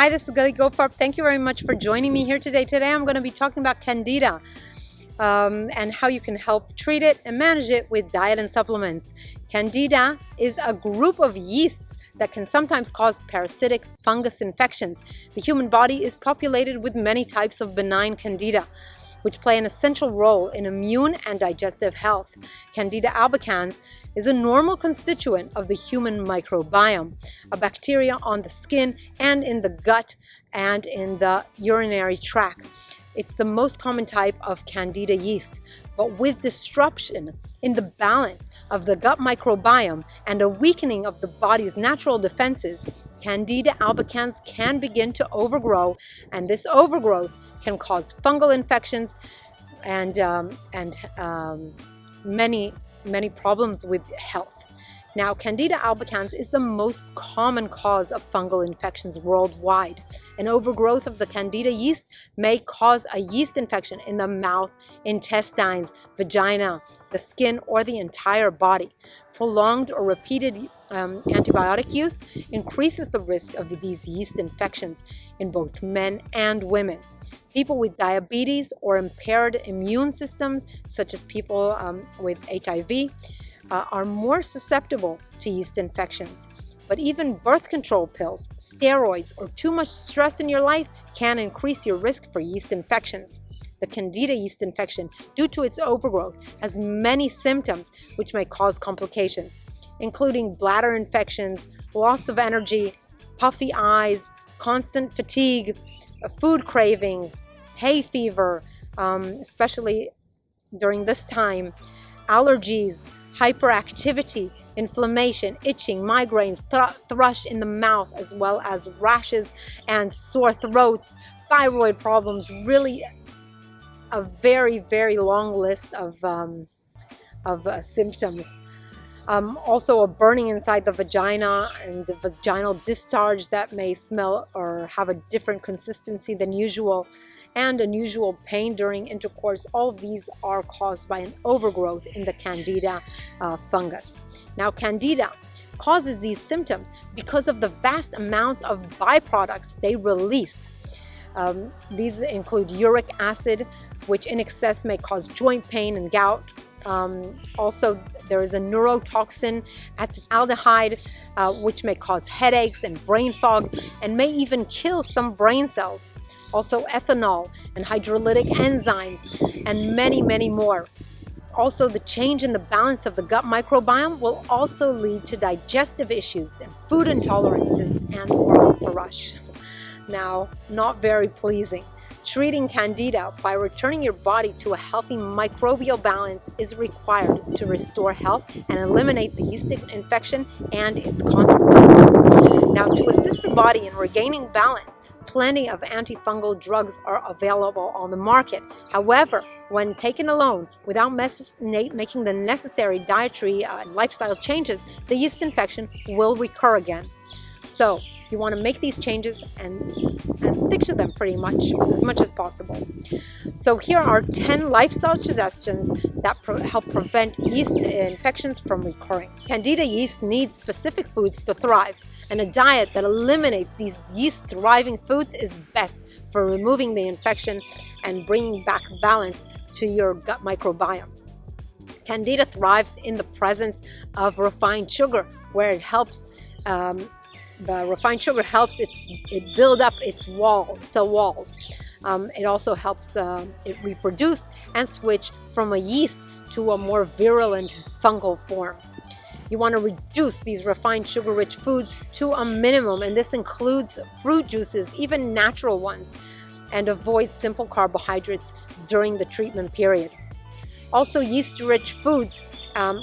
Hi, this is Galit Goldfarb. Thank you very much for joining me here today. Today I'm going to be talking about Candida and how you can help treat it and manage it with diet and supplements. Candida is a group of yeasts that can sometimes cause parasitic fungus infections. The human body is populated with many types of benign Candida, which play an essential role in immune and digestive health. Candida albicans is a normal constituent of the human microbiome, a bacteria on the skin and in the gut and in the urinary tract. It's the most common type of Candida yeast, but with disruption in the balance of the gut microbiome and a weakening of the body's natural defenses, Candida albicans can begin to overgrow, and this overgrowth can cause fungal infections and many problems with health. Now, Candida albicans is the most common cause of fungal infections worldwide. An overgrowth of the Candida yeast may cause a yeast infection in the mouth, intestines, vagina, the skin, or the entire body. Prolonged or repeated antibiotic use increases the risk of these yeast infections in both men and women. People with diabetes or impaired immune systems, such as people with HIV, are more susceptible to yeast infections. But even birth control pills, steroids, or too much stress in your life can increase your risk for yeast infections. The Candida yeast infection, due to its overgrowth, has many symptoms which may cause complications, including bladder infections, loss of energy, puffy eyes, constant fatigue, food cravings, hay fever, especially during this time, allergies, hyperactivity, inflammation, itching, migraines, thrush in the mouth, as well as rashes and sore throats, thyroid problems. Really a very, very long list of symptoms. Also a burning inside the vagina and the vaginal discharge that may smell or have a different consistency than usual, and unusual pain during intercourse. All of these are caused by an overgrowth in the Candida fungus. Now, Candida causes these symptoms because of the vast amounts of byproducts they release. These include uric acid, which in excess may cause joint pain and gout. Also, there is a neurotoxin, aldehyde, which may cause headaches and brain fog and may even kill some brain cells. Also ethanol and hydrolytic enzymes and many more. Also, the change in the balance of the gut microbiome will also lead to digestive issues and food intolerances and or thrush. Now, not very pleasing. Treating Candida by returning your body to a healthy microbial balance is required to restore health and eliminate the yeast infection and its consequences. Now, to assist the body in regaining balance, plenty of antifungal drugs are available on the market. However, when taken alone, without making the necessary dietary and lifestyle changes, the yeast infection will recur again. So you want to make these changes and stick to them pretty much as possible. So here are 10 lifestyle suggestions that help prevent yeast infections from recurring. Candida yeast needs specific foods to thrive, and a diet that eliminates these yeast-thriving foods is best for removing the infection and bringing back balance to your gut microbiome. Candida thrives in the presence of refined sugar, where it helps the refined sugar helps it build up its cell walls. It also helps it reproduce and switch from a yeast to a more virulent fungal form. You want to reduce these refined sugar-rich foods to a minimum, and this includes fruit juices, even natural ones, and avoid simple carbohydrates during the treatment period. Also, yeast-rich foods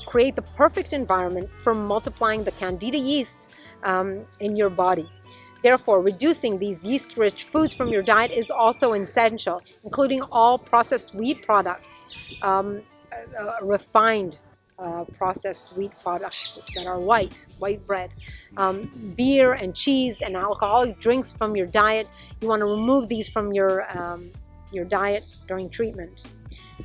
create the perfect environment for multiplying the Candida yeast in your body. Therefore, reducing these yeast-rich foods from your diet is also essential, including all processed wheat products, refined processed wheat products that are white bread, beer and cheese and alcoholic drinks from your diet. You want to remove these from your your diet during treatment.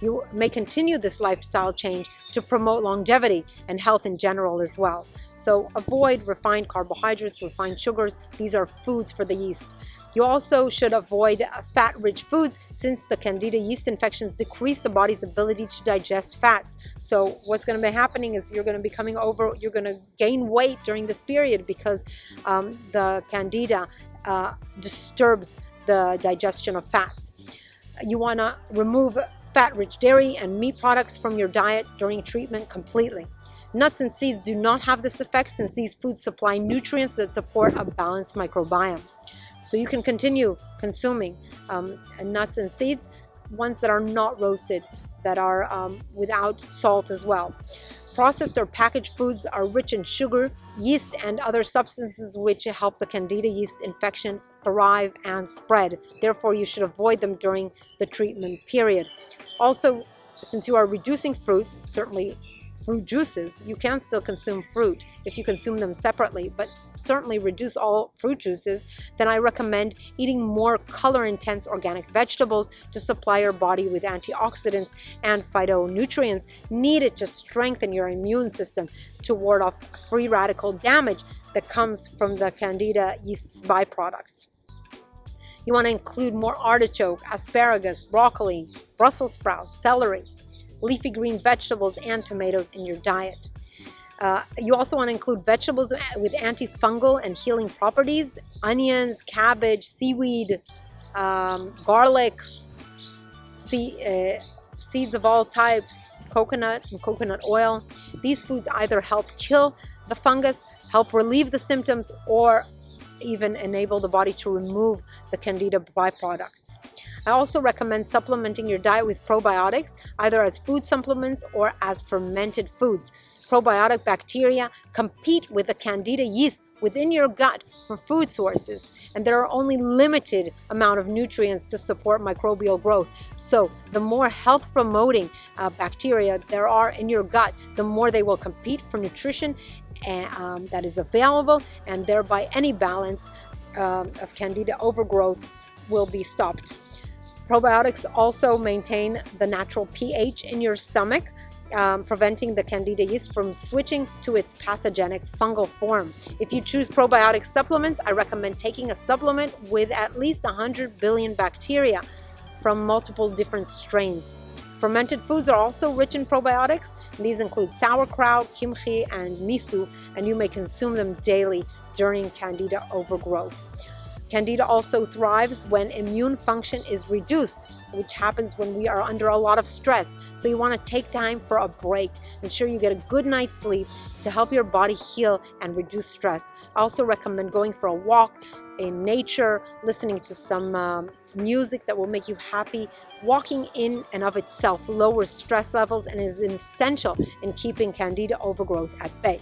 You may continue this lifestyle change to promote longevity and health in general as well. So avoid refined carbohydrates, refined sugars. These are foods for the yeast. You also should avoid fat-rich foods, since the Candida yeast infections decrease the body's ability to digest fats. So what's going to be happening is you're going to be you're going to gain weight during this period because the Candida disturbs the digestion of fats. You want to remove fat-rich dairy and meat products from your diet during treatment completely. Nuts and seeds do not have this effect, since these foods supply nutrients that support a balanced microbiome. So you can continue consuming nuts and seeds, ones that are not roasted, that are without salt as well. Processed or packaged foods are rich in sugar, yeast, and other substances which help the Candida yeast infection thrive and spread. Therefore, you should avoid them during the treatment period. Also, since you are reducing fruit, certainly fruit juices, you can still consume fruit if you consume them separately, but certainly reduce all fruit juices. Then I recommend eating more color-intense organic vegetables to supply your body with antioxidants and phytonutrients needed to strengthen your immune system to ward off free radical damage that comes from the Candida yeast's byproducts. You want to include more artichoke, asparagus, broccoli, Brussels sprouts, celery, leafy green vegetables, and tomatoes in your diet. You also want to include vegetables with antifungal and healing properties: onions, cabbage, seaweed, garlic, seeds of all types, coconut and coconut oil. These foods either help kill the fungus, help relieve the symptoms, or even enable the body to remove the Candida byproducts. I also recommend supplementing your diet with probiotics, either as food supplements or as fermented foods. Probiotic bacteria compete with the Candida yeast within your gut for food sources, and there are only limited amount of nutrients to support microbial growth. So the more health-promoting bacteria there are in your gut, the more they will compete for nutrition that is available, and thereby any balance of Candida overgrowth will be stopped. Probiotics also maintain the natural pH in your stomach, preventing the Candida yeast from switching to its pathogenic fungal form. If you choose probiotic supplements, I recommend taking a supplement with at least 100 billion bacteria from multiple different strains. Fermented foods are also rich in probiotics. These include sauerkraut, kimchi, and miso, and you may consume them daily during Candida overgrowth. Candida also thrives when immune function is reduced, which happens when we are under a lot of stress. So you want to take time for a break. Ensure you get a good night's sleep to help your body heal and reduce stress. I also recommend going for a walk in nature, listening to some music that will make you happy. Walking in and of itself lowers stress levels and is essential in keeping Candida overgrowth at bay.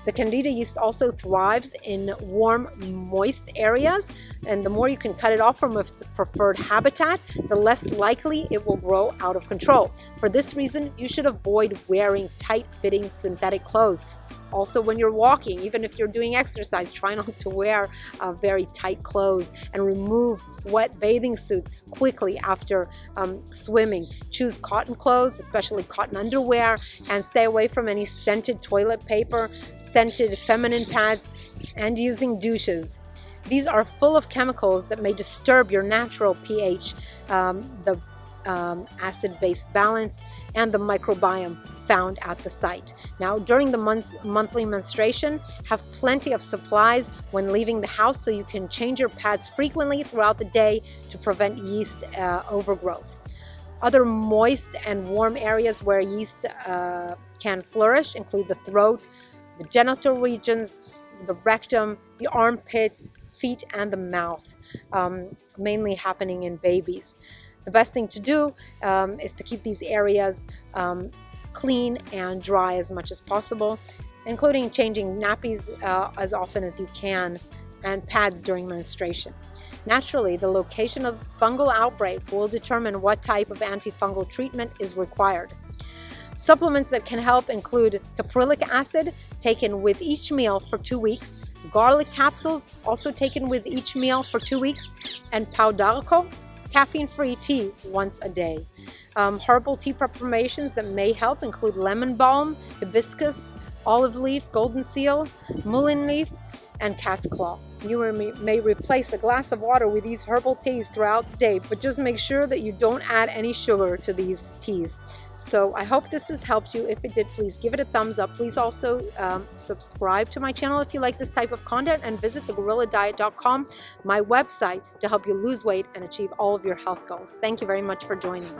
The Candida yeast also thrives in warm, moist areas, and the more you can cut it off from its preferred habitat, the less likely it will grow out of control. For this reason, you should avoid wearing tight-fitting synthetic clothes. Also, when you're walking, even if you're doing exercise, try not to wear very tight clothes, and remove wet bathing suits quickly after swimming. Choose cotton clothes, especially cotton underwear, and stay away from any scented toilet paper, scented feminine pads, and using douches. These are full of chemicals that may disturb your natural pH, the acid-base balance, and the microbiome found at the site. Now, during the monthly menstruation, have plenty of supplies when leaving the house, so you can change your pads frequently throughout the day to prevent yeast overgrowth. Other moist and warm areas where yeast can flourish include the throat, the genital regions, the rectum, the armpits, feet, and the mouth, mainly happening in babies. The best thing to do is to keep these areas clean and dry as much as possible, including changing nappies as often as you can, and pads during menstruation. Naturally, the location of the fungal outbreak will determine what type of antifungal treatment is required. Supplements that can help include caprylic acid, taken with each meal for 2 weeks, garlic capsules, also taken with each meal for 2 weeks, and Artichoke caffeine-free tea once a day. Herbal tea preparations that may help include lemon balm, hibiscus, olive leaf, golden seal, mullein leaf, and cat's claw. You may replace a glass of water with these herbal teas throughout the day, but just make sure that you don't add any sugar to these teas. So I hope this has helped you. If it did, please give it a thumbs up. Please also subscribe to my channel if you like this type of content, and visit thegorilladiet.com, my website, to help you lose weight and achieve all of your health goals. Thank you very much for joining.